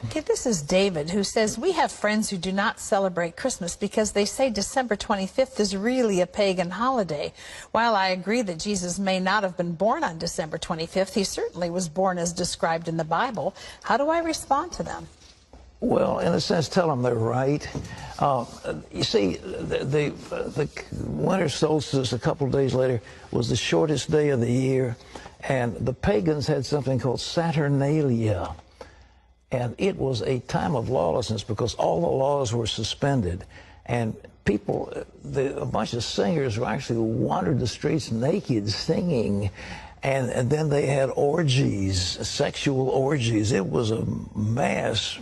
Okay, this is David, who says, we have friends who do not celebrate Christmas because they say December 25th is really a pagan holiday. While I agree that Jesus may not have been born on December 25th, he certainly was born as described in the Bible. How do I respond to them? Well, in a sense, tell them they're right. You see, the winter solstice a couple of days later was the shortest day of the year, and the pagans had something called Saturnalia. And it was a time of lawlessness because all the laws were suspended. And people, a bunch of singers who actually wandered the streets naked singing. And then they had orgies, sexual orgies. It was a mass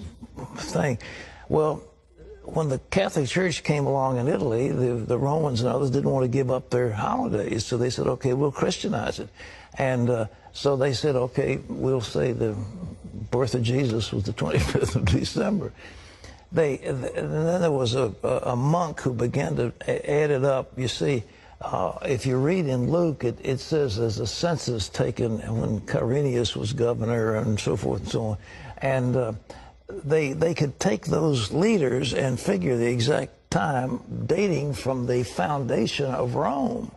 thing. Well, when the Catholic Church came along in Italy, the Romans and others didn't want to give up their holidays. So they said, okay, we'll Christianize it. And so they said, okay, we'll say the birth of Jesus was the 25th of December. And then there was a monk who began to add it up. You see, if you read in Luke, it says there's a census taken when Quirinius was governor and so forth and so on. And they could take those leaders and figure the exact time dating from the foundation of Rome.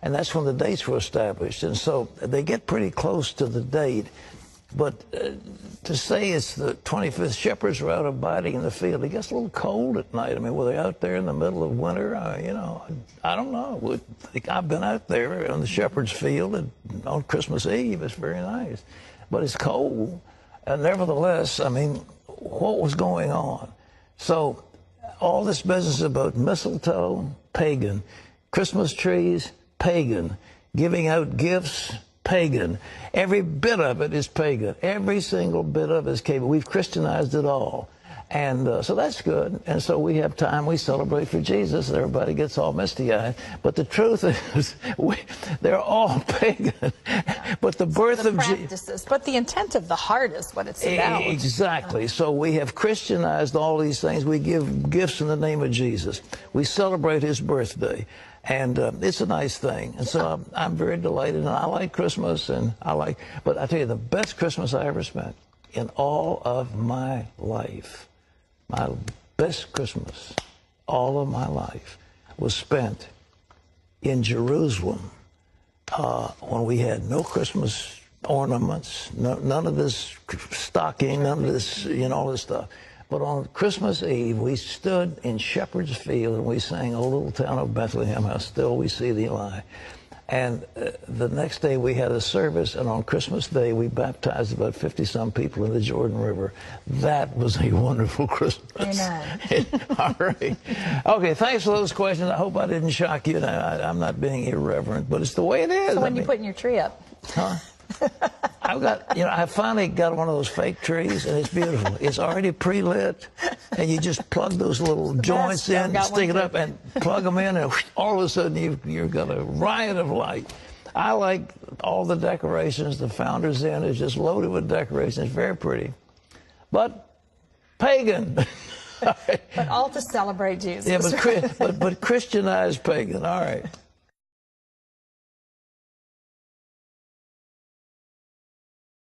And that's when the dates were established. And so they get pretty close to the date. But to say it's the 25th, shepherds were out abiding in the field. It gets a little cold at night. I mean, were they out there in the middle of winter? You know, I don't know. I've been out there on the shepherd's field on Christmas Eve. It's very nice. But it's cold. And nevertheless, I mean, what was going on? So all this business about mistletoe, pagan. Christmas trees, pagan. Giving out gifts, pagan. Every bit of it is pagan. Every single bit of it is pagan. We've Christianized it all. And so that's good. And so we have time. We celebrate for Jesus. And everybody gets all misty-eyed. But the truth is, they're all pagan. But the birth of Jesus. But the intent of the heart is what it's about. Exactly. So we have Christianized all these things. We give gifts in the name of Jesus. We celebrate his birthday. And it's a nice thing. And so I'm very delighted. And I like Christmas. But I tell you, the best Christmas I ever spent in all of my life, my best Christmas, all of my life, was spent in Jerusalem when we had no Christmas ornaments, none of this stocking, none of this, all this stuff. But on Christmas Eve, we stood in Shepherd's Field and we sang, "O little town of Bethlehem, how still we see thee lie." And the next day we had a service, and on Christmas Day we baptized about 50-some people in the Jordan River. That was a wonderful Christmas. Amen. All right. Okay, thanks for those questions. I hope I didn't shock you. I'm not being irreverent, but it's the way it is. So when you putting your tree up? Huh? I've got, I finally got one of those fake trees, and it's beautiful. It's already pre-lit, and you just plug those little joints in, stick it up, and plug them in, and all of a sudden you've got a riot of light. I like all the decorations. The Founder's Inn is just loaded with decorations. It's very pretty, but pagan. But all to celebrate Jesus. Yeah, but Christianized pagan. All right.